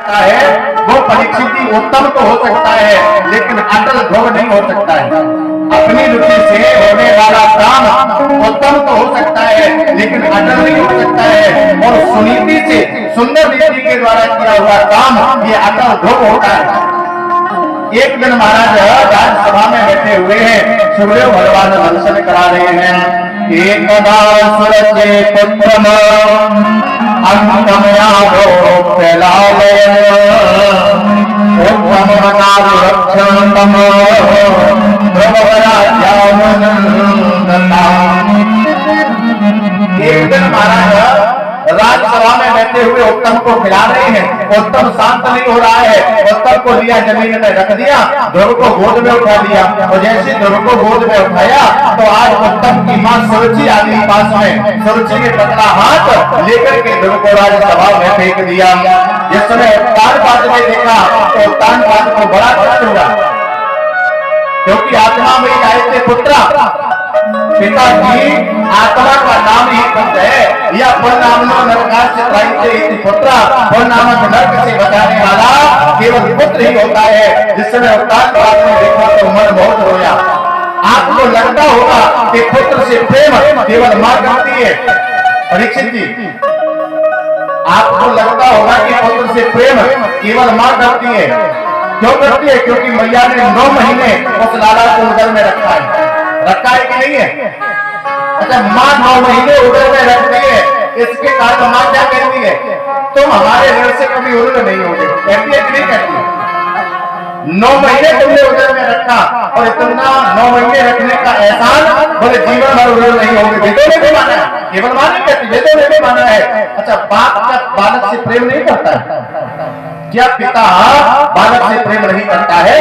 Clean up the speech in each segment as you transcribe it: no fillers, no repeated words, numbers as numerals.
है वो परीक्षित उत्तम तो हो सकता है लेकिन अटल ध्रुव नहीं हो सकता है। अपनी रुचि से होने वाला काम उत्तम तो हो सकता है लेकिन अटल नहीं हो सकता है। और सुनीति से सुंदर रीति के द्वारा किया हुआ काम ये अटल ध्रुव होता है। एक दिन महाराज राज्यसभा में बैठे हुए हैं, सुखदेव भगवान दर्शन करा रहे हैं। एकदा सुरजे पुत्रम अंतमयादो फैलावयन् उत्तम मनारुरक्षणतम एक दिन महाराज राज्यसभा में बैठे हुए उत्तम को खिला रहे हैं। उत्तम शांत नहीं हो रहा है। उत्तम को लिया जमीन में रख दिया, ध्रुव को गोद में उठा दिया और जैसे ध्रुव को गोद में उठाया तो आज उत्तम की मां सुरुचि आ गई पास में। सुरुचि ने पतला हाथ लेकर के ध्रुव को राज्यसभा में फेंक दिया। जिस समय उत्तानपाद ने देखा तो उत्तानपाद को बड़ा कष्ट हुआ, क्योंकि आत्मा में आए थे पुत्र। पिता की आत्मा का नाम ही पुत्र है। या नामनो नरकाश से पुत्र, नामक नरक से बचाने वाला केवल पुत्र ही होता है। जिस समय उत्तानपाद ने देखा तो मन बहुत रोया। आपको लगता होगा कि पुत्र से प्रेम केवल मां करती है। परीक्षित जी, आपको लगता होगा कि पुत्र से प्रेम केवल मां करती है। क्यों करती है? क्योंकि मैया ने 9 महीने उस लाला को उदर में रखा है कि नहीं है? अच्छा, मां 9 महीने उदर में रखती है, इसके कारण मां क्या कहती है? तुम हमारे घर से कभी उदर नहीं होगे, कहती है कि नहीं कहती? 9 महीने तुमने उदर में रखा और इतना 9 महीने रखने का एहसान बोले जीवन भर उदर नहीं होंगे। वेदों में भी माना है, केवल मां नहीं कहती, वेदों में भी माना है। अच्छा, बाप का बालक से प्रेम नहीं करता है? क्या पिता बालक से प्रेम नहीं करता है?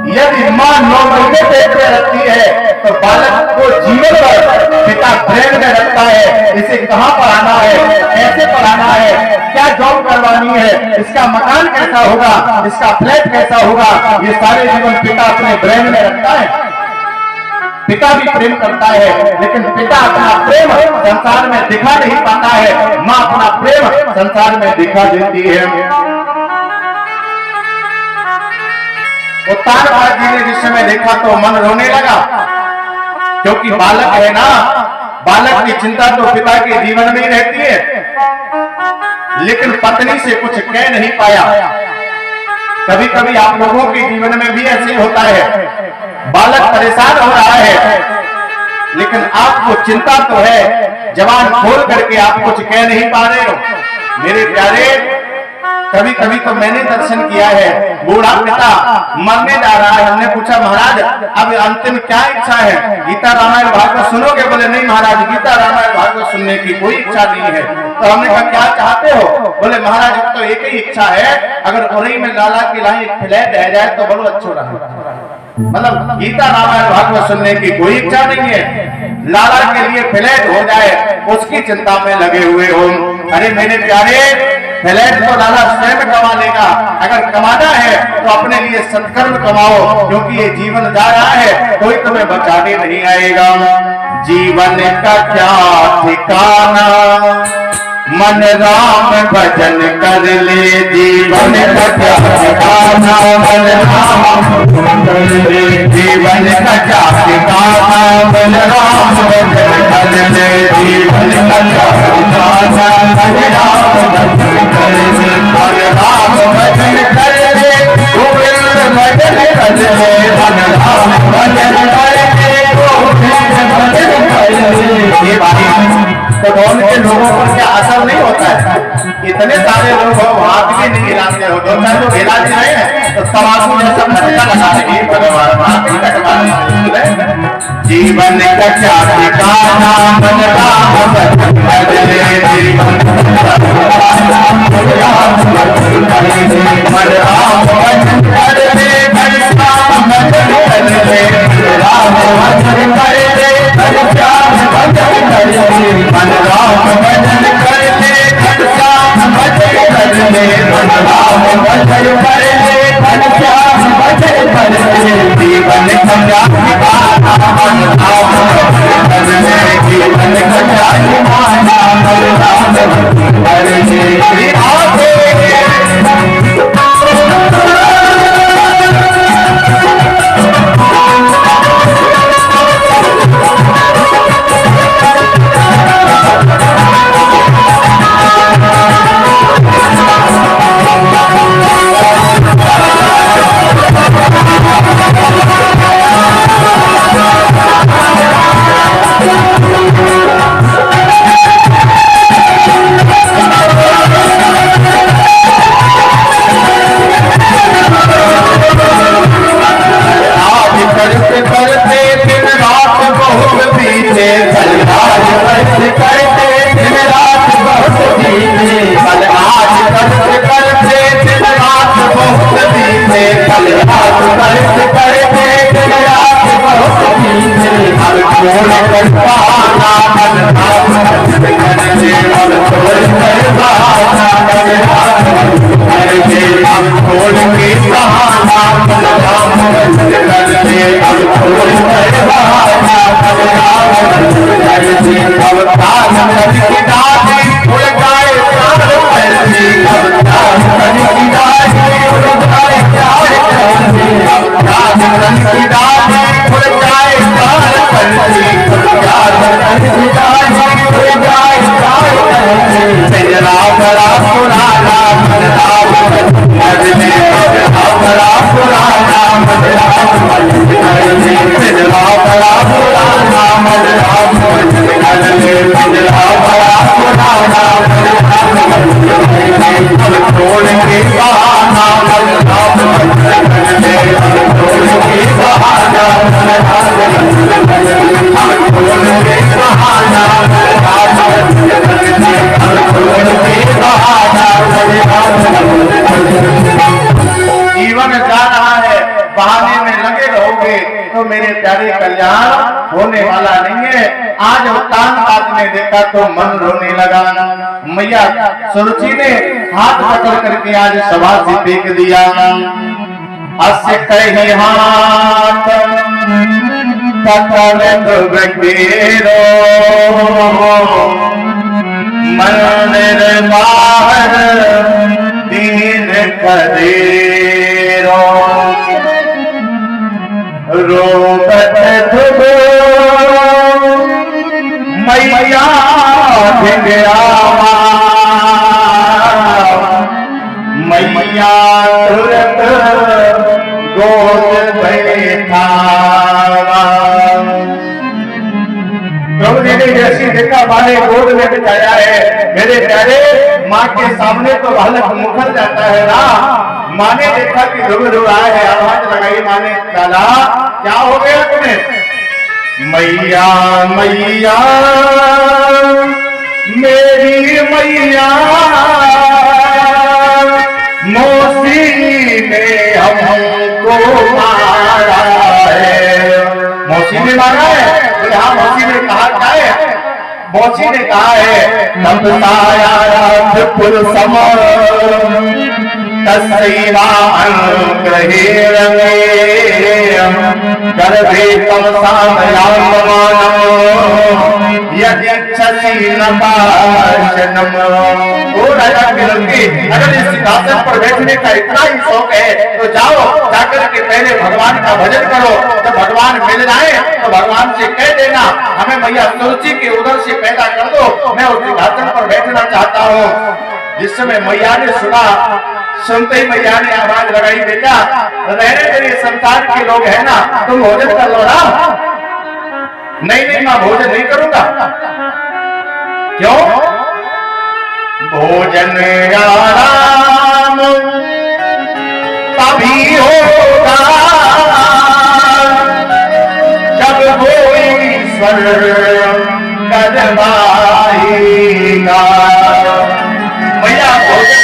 यदि मां 9 महीने पेट में रखती है तो बालक को जीवन भर पिता प्रेम में रखता है। इसे कहां पढ़ाना है, कैसे पढ़ाना है, क्या जॉब करवानी है, इसका मकान कैसा होगा, इसका फ्लैट कैसा होगा, ये सारे जीवन पिता अपने ब्रेन में रखता है। पिता भी प्रेम करता है लेकिन पिता अपना प्रेम संसार में दिखा नहीं पाता है। मां अपना प्रेम संसार में दिखा देती है। उत्तानपाद जी ने जिस समय देखा तो मन रोने लगा, क्योंकि बालक है ना, बालक की चिंता तो पिता के जीवन में ही रहती है, लेकिन पत्नी से कुछ कह नहीं पाया। कभी कभी आप लोगों के जीवन में भी ऐसे होता है, बालक परेशान हो रहा है लेकिन आपको चिंता तो है, जवान खोल करके आप कुछ कह नहीं पा रहे हो। मेरे प्यारे, कभी कभी तो मैंने दर्शन किया है, बूढ़ा पिता मरने जा रहा है। हमने पूछा महाराज अब अंतिम क्या इच्छा है? गीता रामायण भागवत सुनोगे? बोले नहीं महाराज, गीता रामायण भागवत सुनने की कोई इच्छा नहीं है। तो हमने कहा क्या चाहते हो? बोले महाराज अब तो एक ही इच्छा है, अगर उरई में लाला की लाई एक फ्लैट रह जाए तो बड़ो अच्छा रहा। मतलब गीता रामायण भागवत सुनने की कोई इच्छा नहीं है, लाला के लिए फ्लैट हो जाए उसकी चिंता में लगे हुए हो। अरे मेरे प्यारे, फ्लैट तो लाला स्वयं कमा लेगा। अगर कमाना है तो अपने लिए सत्कर्म कमाओ, क्योंकि ये जीवन जा रहा है, कोई तुम्हें बचाने नहीं आएगा। जीवन का क्या ठिकाना, मन राम भजन कर ले। जीवन का क्या ठिकाना, मन राम कर ले। जीवन का क्या ठिकाना, मन राम भजन कर ले। जीवन का क्या ठिकाना, मन राम भजन कर ले। मन राम भजन कर ले, गोविंद भजन कर ले। मन राम भजन कर ले, गोविंद भजन कर ले। ये बात तो कौन के लोगों पर क्या असर नहीं होता है? इतने सारे लोग हाथ भी नहीं हिलाते हो, 2-4 लोग हिला भी रहे हैं तो तमाकू जैसा फटका लगा देंगे भगवान, हाथ ही कटवा देंगे। जीवन का क्या ठिकाना, मन राम भजन कर ले। जीवन का मन राम भजन कर ले। मन राम भजन कर ले, राम भजन कर ले। राम भजन कर ले, श्याम भजन कर ले। मन राम भजन कर ले, श्याम भजन कर ले। मन राम भजन कर ले, श्याम भजन कर ले। जीवन का क्या ठिकाना, मन राम भजन कर ले। जीवन का क्या ठिकाना, मन राम भजन कर ले। के बहाना जीवन जा रहा है, बहाने में लगे रहोगे तो मेरे प्यारे कल्याण होने वाला नहीं है। आज अवतान काल ने देखा तो मन रोने लगा। मैया सुरुचि ने हाथ पकड़ करके आज सभा से फेंक दिया। अस्य कहे हाथ पकड़ दुबकेरो मन निर्वाह दीन करेरो रोबत धुबो मैया भिंगयावा मैया तुरंत गोद बैठावा। प्रभु जी ने जैसी देखा माँ ने गोद में बिठाया है। मेरे प्यारे माँ के सामने तो बालक मुखर जाता है ना। माँ ने देखा कि ध्रुव ध्रुव आया है, आवाज लगाई। माँ ने डाला, क्या हो गया तुम्हें? मैया मैया मेरी मैया मौसी ने हमको मारा है। मौसी ने मारा है? बोले हाँ। मौसी ने कहा क्या है? मौसी ने कहा है तब ताया फुल समर तस्वा अनुग्रहेण गर्भे यदि अगर इस सिंहासन पर बैठने का इतना ही शौक है तो जाओ, जाकर के पहले भगवान का भजन करो। जब भगवान मिल जाए तो भगवान से कह देना हमें मैया सुरुचि के उधर से पैदा कर दो, मैं उस सिंहासन पर बैठना चाहता हूँ। जिस समय मैया ने सुना, सुनते ही मैया ने आवाज लगाई, बेटा रहने मेरे संसार के लोग हैं ना, तुम भोजन कर लो ना। नहीं नहीं मां, भोजन नहीं करूंगा। क्यों? भोजन आराम तभी होगा जब वो ईश्वर करवाएगा। भैया भोजन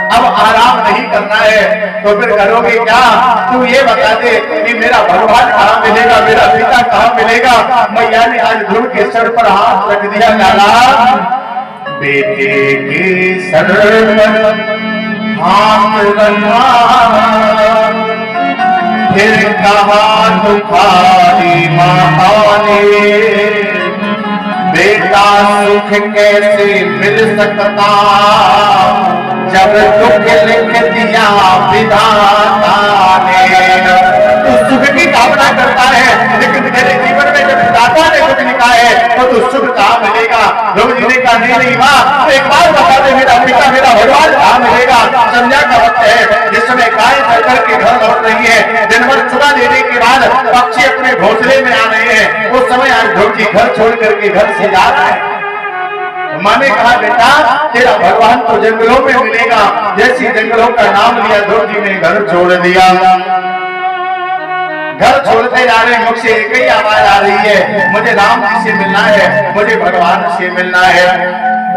अब आराम नहीं करना है तो फिर करोगे क्या? तू ये बता दे कि मेरा भगवान कहाँ मिलेगा, मेरा पिता कहाँ मिलेगा? मैया ने आज ध्रुव के सर पर हाथ रख दिया। लाला बेटे के सर पर हाथ रखा, फिर कहा तुम्हारी माँ ने बेटा सुख कैसे मिल सकता जब दुख लिख दिया विधाता ने। तू सुख की कामना करता है, लेकिन तेरे जीवन में जब विधाता ने कुछ लिखा है तो तू सुख कहाँ मिलेगा? ध्रुव जी ने कहा नहीं माँ, तो एक बार बता दे मेरा पिता, मेरा भगवान कहाँ मिलेगा? संध्या का वक्त है, जिस समय गाय चल के घर लौट रही है, दिन भर चुरा लेने के बाद पक्षी अपने घोंसले में आ रहे हैं, उस समय आज ध्रुव जी घर छोड़ करके घर से जा रहा है। माँ ने कहा बेटा तेरा भगवान तो जंगलों में मिलेगा। जैसे जंगलों का नाम लिया ध्रुव जी ने घर छोड़ दिया। घर छोड़ते जा रहे, मुख से एक ही आवाज आ रही है, मुझे राम जी से मिलना है, मुझे भगवान से मिलना है।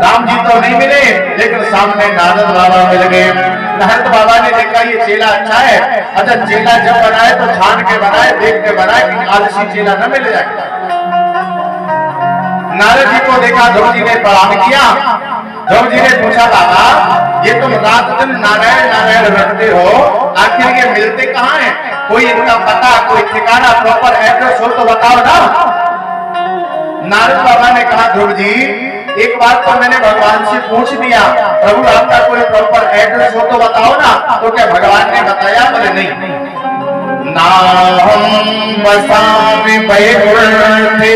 राम जी तो नहीं मिले, लेकिन सामने नारद बाबा मिल गए। नारद बाबा ने देखा ये चेला अच्छा है, अच्छा चेला जब बनाए तो छान के बनाए, देख के बनाए कि आलसी चेला न मिल जाए। नारद जी को देखा, ध्रुव जी ने प्रणाम किया। ध्रुव जी ने पूछा बाबा ये तुम रात दिन नारायण नारायण रटते हो, आखिर ये मिलते कहाँ हैं? कोई इनका पता, कोई ठिकाना, प्रॉपर एड्रेस हो तो बताओ ना। नारद बाबा ने कहा ध्रुव जी एक बार तो मैंने भगवान से पूछ दिया, प्रभु आपका कोई प्रॉपर एड्रेस हो तो बताओ ना। तो क्या भगवान ने बताया? बोले नहीं। ना हम बसामि वैकुंठे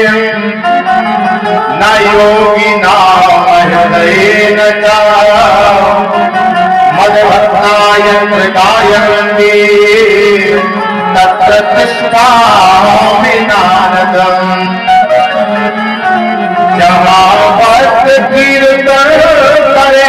न योगी नाम हृदयेन च मद्भक्तायत्र गायन्ति तत्र तिष्ठामि नारदम्। जहाँ भक्त कीर्तन करे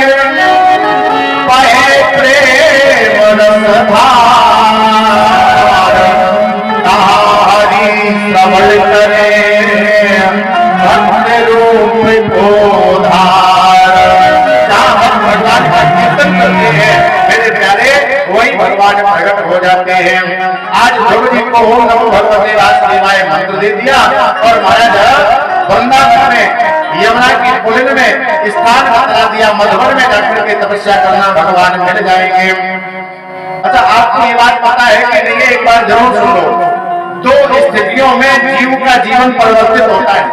भगवान प्रकट हो जाते हैं। आज ध्रुव जी को ओम नमो भगवते वासुदेवाय मंत्र दे दिया और महाराज वृंदावन में यमुना की कुलिन में स्थान बता दिया, मधुबन में जाकर के तपस्या करना, भगवान मिल जाएंगे। अच्छा, आपको ये बात पता है कि नहीं? एक बार जरूर सुन लो। दो स्थितियों में जीव का जीवन परिवर्तित होता है।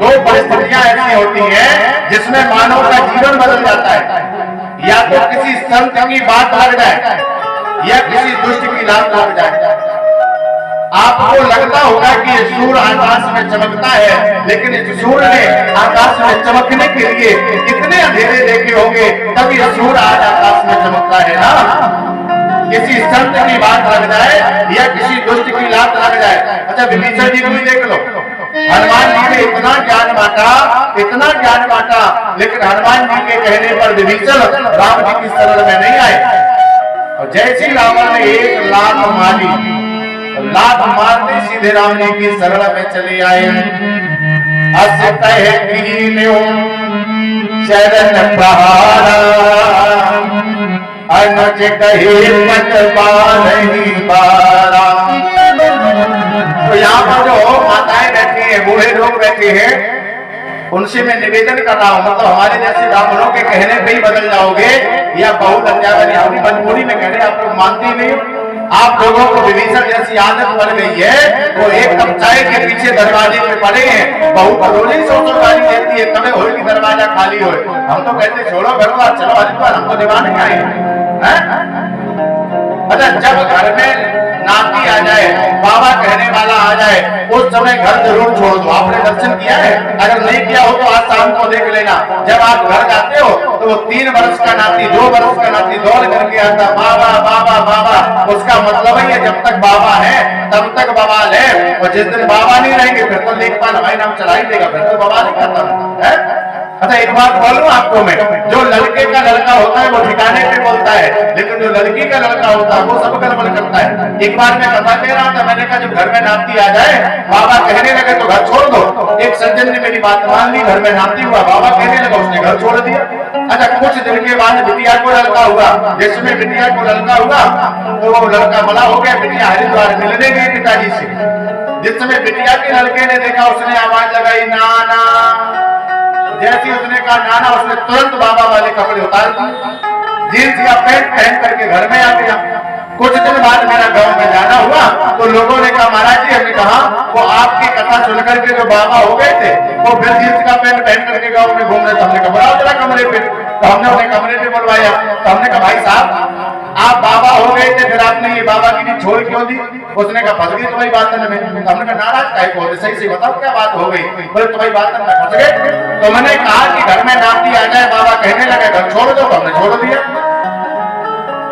दो परिस्थितियां ऐसी होती हैं जिसमें मानव का जीवन बदल जाता है। या तो किसी संत की बात लग जाए या किसी दुष्ट की लात लग जाए। आपको लगता होगा कि सूर्य आकाश में चमकता है, लेकिन इस सूर्य ने आकाश में चमकने के लिए कितने अंधेरे देखे होंगे, तभी सूर्य आज आकाश में चमकता है ना। किसी संत की बात लग जाए या किसी दुष्ट की लात लग जाए। अच्छा, विभीषण जी को ही देख लो। हनुमान जी ने इतना ज्ञान बांटा, लेकिन हनुमान जी के कहने पर विभीषण राम जी की शरण में नहीं आए। और जैसी रावण ने एक लात मारी, लात मारते सीधे राम जी की शरण में चले आए। अस कहे कीन्यो चरण प्रहारा, अनुज कहे पत बारही बारा। तो यहाँ पर जो माताएं बैठी हैं, बूढ़े लोग बैठे हैं, उनसे मैं निवेदन कर रहा हूँ, मतलब हमारे जैसे ब्राह्मणों के कहने पे ही बदल जाओगे या बहुत अत्याचारी अपनी मजबूरी में कह रहे, आप लोग मानते ही नहीं। आप लोगों को विभीषण जैसी आदत बन गई है, वो एक कप चाय के पीछे दरवाजे पे पड़े हैं, बहुत भरोली सोचो गाली देती है, कभी हो कि दरवाजा खाली हो। हम तो कहते छोड़ो घरवार, चलो हरिद्वार, हमको दीवाने का है। अच्छा, जब घर में नाती आ जाए, बाबा कहने वाला आ जाए, उस समय घर जरूर छोड़ दो। आपने दर्शन किया है? अगर नहीं किया हो तो आज शाम को देख लेना। जब आप घर जाते हो तो वो 3 वर्ष का नाती, 2 वर्ष का नाती दौड़ करके आता, बाबा बाबा बाबा। उसका मतलब है जब तक बाबा है तब तक बवाल है, और जिस दिन बाबा नहीं रहेंगे फिर तो लेखपाल हमारे नाम चला ही देगा, फिर तो बवाल ही खत्म है। अच्छा, एक बात बोलूं आपको मैं, जो लड़के का लड़का होता है वो ठिकाने पे बोलता है, लेकिन जो लड़की का लड़का होता है वो सब गड़बड़ करता है। एक बार मैं कथा कह रहा था, मैंने कहा जब घर में नाती आ जाए, बाबा कहने लगे तो घर छोड़ दो। एक सज्जन ने मेरी बात मान ली, घर में नाती हुआ, बाबा कहने लगा, उसने घर छोड़ दिया। अच्छा, कुछ दिन के बाद बिटिया को लड़का हुआ। जिसमें बिटिया को लड़का हुआ तो वो लड़का बड़ा हो गया, बिटिया हरिद्वार मिलने गई पिताजी से। जिस समय बिटिया के लड़के ने देखा, उसने आवाज लगाई नाना। जैसे उसने कहा नाना, उसने तुरंत बाबा वाले कपड़े उतार दिए, जींस या पैंट पहन करके घर में आ गया। कुछ दिन बाद मेरा गांव में जाना हुआ तो लोगों ने कहा महाराज जी, हमने कहा वो आपकी कथा सुनकर के जो बाबा हो गए थे वो फिर जींस का पैंट पहन करके गांव में घूम रहे थे। हमने कहा बुलाओ जरा कमरे पे, तो हमने उन्हें कमरे पे बुलवाया। तो हमने कहा भाई साहब, आप बाबा हो गए थे, फिर आपने ये बाबा की भी छोड़ क्यों दी? उसने कहा फंस गई तुम्हारी बात में। हमने कहा नाराज काहे को होते, सही से बताओ क्या बात हो गई? बोले तुम्हारी बात में फंस गए। तो मैंने कहा कि घर में नाती आ जाए, बाबा कहने लगे घर छोड़ दो, तो हमने छोड़ दिया।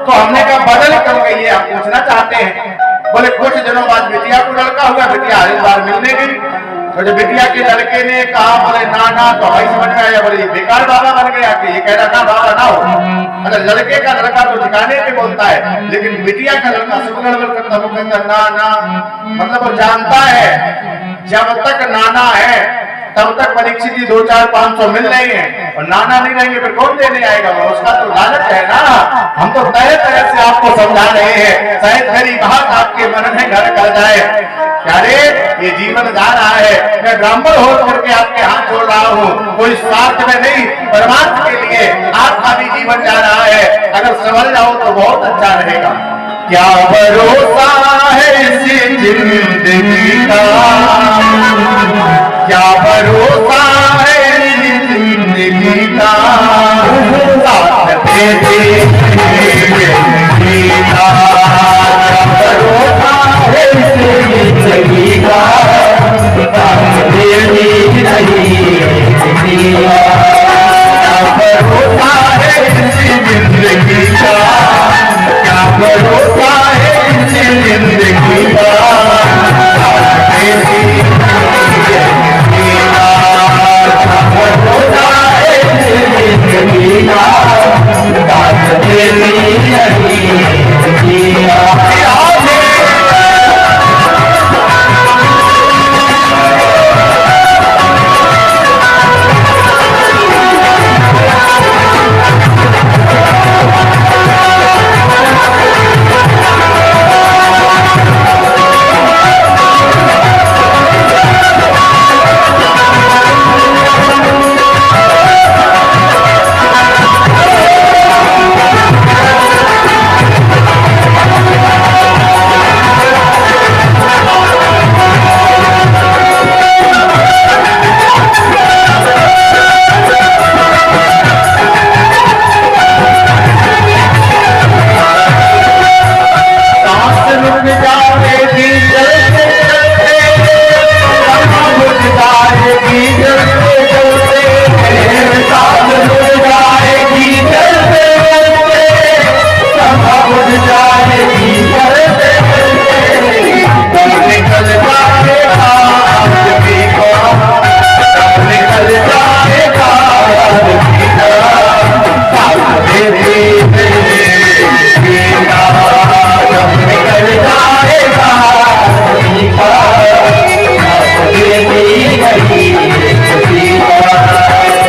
तो हमने कहा बदल कर गई है, आप पूछना चाहते हैं? बोले कुछ दिनों बाद बिटिया को लड़का हुआ, बिटिया हरिद्वार मिलने गई। तो जब बिटिया के लड़के ने कहा बोले ना ना, तो भाई समझ में आया, बोले बेकार बाबा बन गया कि ये कह रहा ना बाबा ना हो। अगर लड़के का लड़का तो ठिकाने पे बोलता है, लेकिन बिटिया का लड़का सब गड़बड़ करता, वो कहता ना ना, मतलब वो जानता है जब तक नाना है तब तक परीक्षित जी 2-4-500 मिल रही हैं, और नाना नहीं रहेंगे फिर कौन देने आएगा? उसका तो लालच है ना। हम तो तरह तरह से आपको समझा रहे हैं, शायद मेरी बात आपके मन में घर कर जाए। अरे ये जीवन जा रहा है, मैं ब्राह्मण हो करके आपके हाथ जोड़ रहा हूँ, कोई स्वार्थ में नहीं, परमार्थ के लिए आपका भी जीवन जा रहा है। अगर संभल जाओ तो बहुत अच्छा रहेगा। क्या भरोसा है इस जिंदगी का, क्या भरोसा है जिंदगी का, साथ दे दे जिंदगी का, क्या भरोसा है जिंदगी का, साथ दे दे जिंदगी का, क्या भरोसा है जिंदगी का, क्या भरोसा है जिंदगी का, साथ दे दे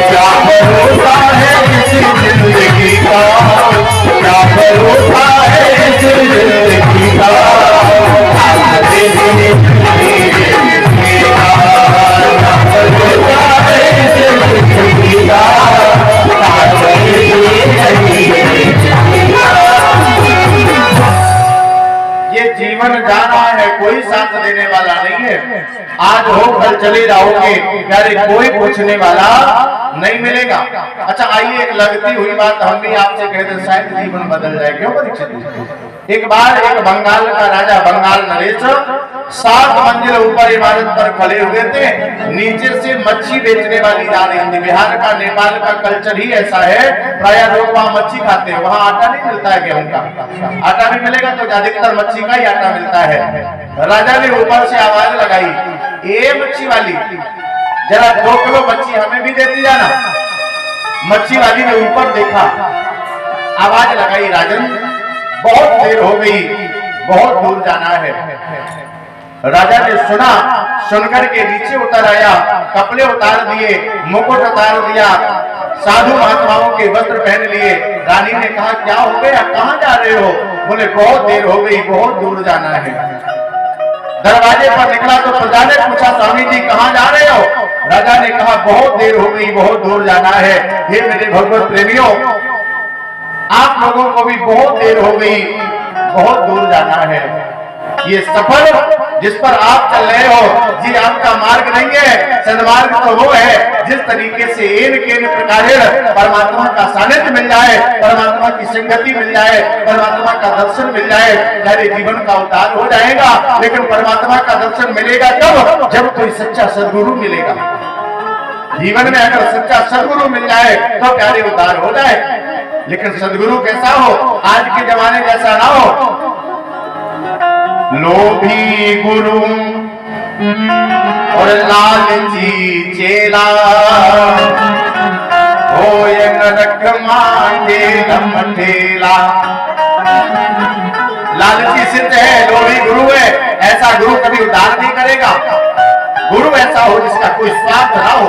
क्या भरोसा है इस जिंदगी का, क्या भरोसा है इस जिंदगी का, ये जीवन जाना है, कोई साथ देने वाला नहीं है। आज हो कल चले जाओगे, यारे कोई पूछने वाला नहीं मिलेगा। अच्छा आइए, एक लगती हुई बात हम भी आपसे कहते, शायद जीवन बदल जाए। क्यों परीक्षित? एक बार एक बंगाल का राजा, बंगाल नरेश 7 मंजिल ऊपर इमारत पर खड़े हुए थे। नीचे से मच्छी बेचने वाली जा रही थी। बिहार का, नेपाल का कल्चर ही ऐसा है, प्राय लोग वहाँ मच्छी खाते हैं। वहाँ आटा नहीं मिलता है गेहूं का, आटा भी मिलेगा तो अधिकतर मच्छी का ही आटा मिलता है। राजा ने ऊपर से आवाज लगाई, ए मच्छी वाली, जरा 2 किलो मच्छी हमें भी देती जाना। मच्छी वाली ने ऊपर देखा, आवाज लगाई, राजन बहुत देर हो गई, बहुत दूर जाना है। राजा ने सुना, सुनकर के नीचे उतर आया, कपड़े उतार दिए, मुकुट उतार दिया, साधु महात्माओं के वस्त्र पहन लिए। रानी ने कहा, क्या हो गया, कहाँ जा रहे हो? बोले बहुत देर हो गई, बहुत दूर जाना है। दरवाजे पर निकला तो प्रजा ने पूछा, स्वामी जी कहाँ जा रहे हो? राजा ने कहा, बहुत देर हो गई, बहुत दूर जाना है। हे मेरे भगवत प्रेमियों, आप लोगों को भी बहुत देर हो गई, बहुत दूर जाना है। ये सफर जिस पर आप चल रहे हो, जी आपका मार्ग नहीं है। सन्मार्ग तो वो है जिस तरीके से एन केन प्रकार परमात्मा का सानिध्य मिल जाए, परमात्मा की संगति मिल जाए, परमात्मा का दर्शन मिल जाए, सारे जीवन का उद्धार हो जाएगा। लेकिन परमात्मा का दर्शन मिलेगा कब? जब कोई सच्चा सदगुरु मिलेगा। जीवन में अगर सच्चा सदगुरु मिल जाए तो प्यारे उद्धार हो जाए। लेकिन सदगुरु कैसा हो? आज के जमाने जैसा ना हो। लोभी गुरु और लालची चेला, हो ये नरक मांगे दम ठेला। लालची सिद्ध है, लोभी गुरु है, ऐसा गुरु कभी उद्धार नहीं करेगा। गुरु ऐसा हो जिसका कोई स्वार्थ ना हो।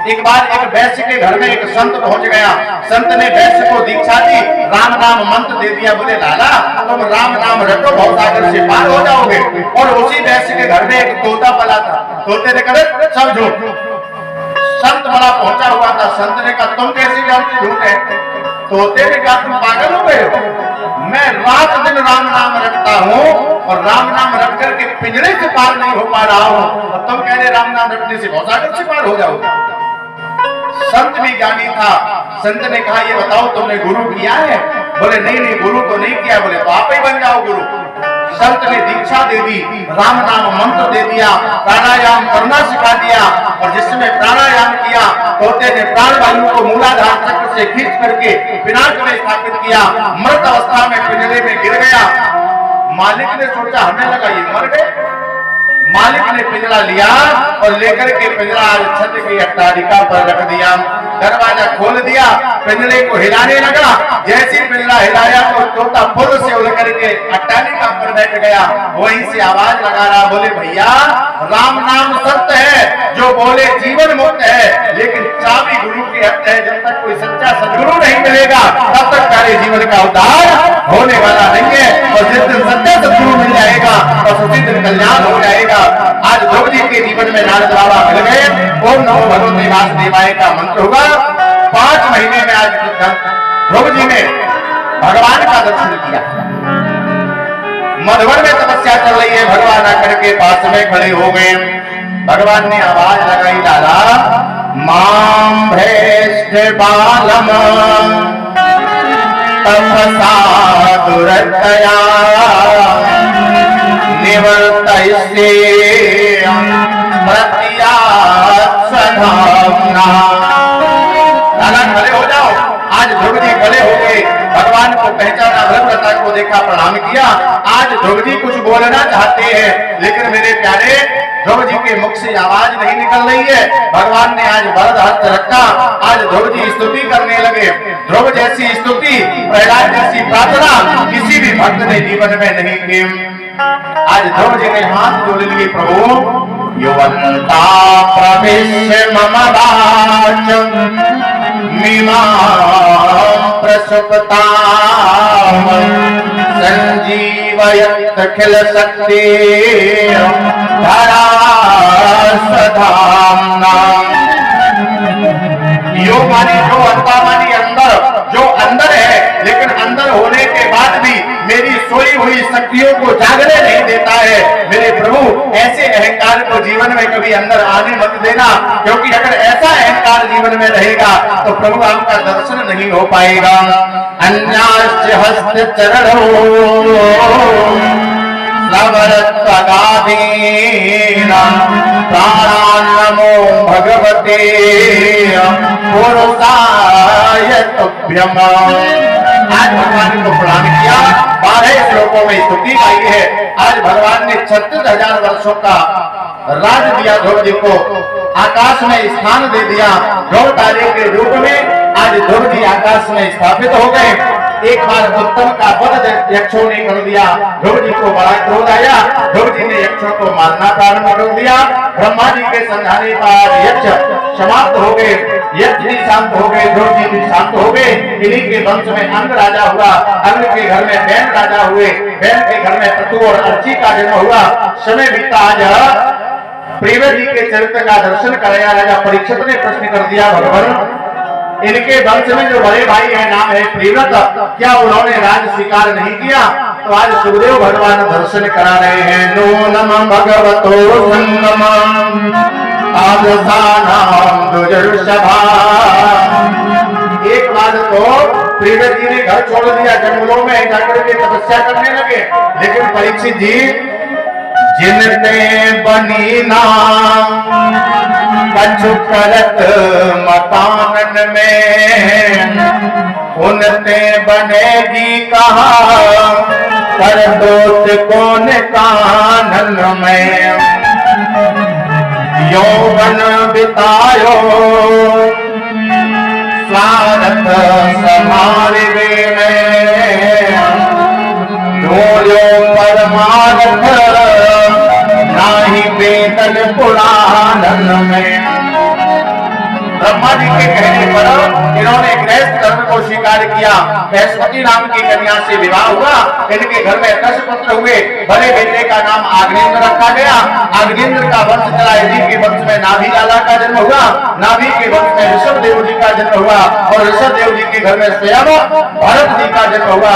एक बार एक वैश्य के घर में एक संत पहुंच गया। संत ने वैश्य को दीक्षा दी, राम नाम मंत्र दे दिया। बोले लाला तुम राम नाम रटो, भवसागर से पार हो जाओगे। और उसी वैश्य के घर में एक तोता पला था। तोते ने कहा सब झूठ। संत बड़ा पहुंचा हुआ था। संत ने कहा तुम कैसे जानते झूठ है? तोते ने कहा तुम पागल हो गए हो? मैं रात दिन राम नाम रटता हूँ और राम नाम रट करके पिंजरे से पार नहीं हो पा रहा हूँ, और तुम कह रहे राम नाम रटने से भवसागर से पार हो जाओगे। संत भी ज्ञानी था। संत ने कहा ये बताओ तुमने गुरु किया है? बोले नहीं नहीं गुरु तो नहीं किया। बोले तो आप ही बन जाओ गुरु। संत ने दीक्षा दे दी, राम नाम मंत्र दे दिया, प्राणायाम करना सिखा दिया। और जिसने प्राणायाम किया तोते ने प्राण वायु को मूलाधार चक्र से खींच करके पिनाक में स्थापित किया। मृत अवस्था में पिंजरे में गिर गया। मालिक ने सोचा, हमें लगा ये मर गए। मालिक ने पिंजरा लिया और लेकर के पिंजरा छत की अट्टालिका पर रख दिया। दरवाजा खोल दिया, पिंजरे को हिलाने लगा। जैसे पिंजरा हिलाया तो तोता फुल से उड़ करके अट्टालिका पर बैठ गया। वहीं से आवाज लगा रहा, बोले भैया राम नाम सत्य है, जो बोले जीवन मुक्त है, लेकिन चाबी गुरु की हत्या है। जब तक कोई सच्चा सदगुरु नहीं मिलेगा तब तक सारे जीवन का उद्धार होने वाला नहीं है। और जिस दिन सच्चा सदगुरु मिल जाएगा और उसी दिन कल्याण हो जाएगा। आज ध्रुव जी के जीवन में नारद बाबा मिल गए। ओम नमो भगवते वासुदेवाय का मंत्र होगा। 5 महीने में आज ध्रुव जी ने भगवान का दर्शन किया। मधुवन में तपस्या चल रही है, भगवान आकर के पास में खड़े हो गए। भगवान ने आवाज लगाई, दादा माम भ्रेष्ठ बालम तपसा दुरतया निवर्तयसे प्रत्यात्मना। दादा खड़े हो जाओ। आज ध्रुव जी खड़े हो गए, भगवान को पहचाना, भद्रता को देखा, प्रणाम किया। आज ध्रुव जी कुछ बोलना चाहते हैं, लेकिन मेरे प्यारे ध्रुव जी के मुख से आवाज नहीं निकल रही है। भगवान ने आज वरद हस्त रखा। आज ध्रुव जी स्तुति करने लगे। ध्रुव जैसी स्तुति, प्रहलाद जैसी प्रार्थना किसी भी भक्त ने जीवन में नहीं की। आज ध्रुव जी ने हाथ जोड़ लिए, प्रभु युवन्ता प्रविश्य मम वाचम् मीमां प्रसुप्ताम् संजीवयत् अखिल शक्ति धरा सधाम्ना। यो मानी जो अंता मानी अंदर, जो अंदर है लेकिन अंदर होने के बाद भी मेरी सोई हुई शक्तियों को जागने नहीं देता है। मेरे प्रभु ऐसे अहंकार को जीवन में कभी अंदर आने मत देना, क्योंकि अगर ऐसा अहंकार जीवन में रहेगा तो प्रभु आपका दर्शन नहीं हो पाएगा। अन्याश्च हस्त चरणो श्रवरत्वगादीना प्राणान्नमो भगवते पुरुषाय तुभ्यम्। आज भगवान को प्रणाम किया, 12 श्लोकों में स्तुति गाई है। आज भगवान ने 36,000 वर्षों का राज दिया ध्रुव जी को, आकाश में स्थान दे दिया। ध्रुव तारे के रूप में आज ध्रुव जी आकाश में स्थापित हो गए। एक बार उत्तम का वध यक्षों ने कर दिया, ध्रुव जी को बड़ा क्रोध आया। ध्रुव जी ने यक्षों को मारना प्रारंभ कर दिया। ब्रह्मा जी के समझाने पर यक्ष समाप्त हो गए, यक्ष भी शांत हो गए, ध्रुव जी भी शांत हो गए। इन्हीं के वंश में अंग राजा हुआ, अंग के घर में बैन राजा हुए, बैन के घर में पतु और अर्ची का जन्म हुआ। समय बीता। आज प्रियव्रत जी के चरित्र का दर्शन कराया। राजा परीक्षित ने प्रश्न कर दिया, भगवान इनके वंश में जो बड़े भाई है नाम है प्रियव्रत, क्या उन्होंने राज स्वीकार नहीं किया? तो आज सुखदेव भगवान दर्शन करा रहे हैं। नो नमः भगवतो संगमम् आदसानां दुर्जर्षभा। एक बार तो प्रियव्रत जी ने घर छोड़ दिया, जंगलों में जाकर के तपस्या करने लगे। लेकिन परीक्षित जी जिनते बनी ना कछु करत मकानन में, उनते बनेगी कहा कर दोस्त कौन कानन में। यौवन बितायो स्वार्थ समारिवे में, ढोलो परमार्थ नाही वेदन पुराणन में। ब्रह्मा जी के कहने पर इन्होंने गृहस्थ धर्म को स्वीकार किया। बृहस्पति नाम की कन्या से विवाह हुआ। इनके घर में 10 पुत्र हुए। बड़े बेटे का नाम आग्नेन्द्र रखा गया। आग्नेन्द्र का वंश चला। इन्हीं के वंश में नाभि लाला का जन्म हुआ। नाभि के वंश में ऋषभ देव जी का जन्म हुआ और ऋषभ देव जी के घर में स्वयं भरत जी का जन्म हुआ।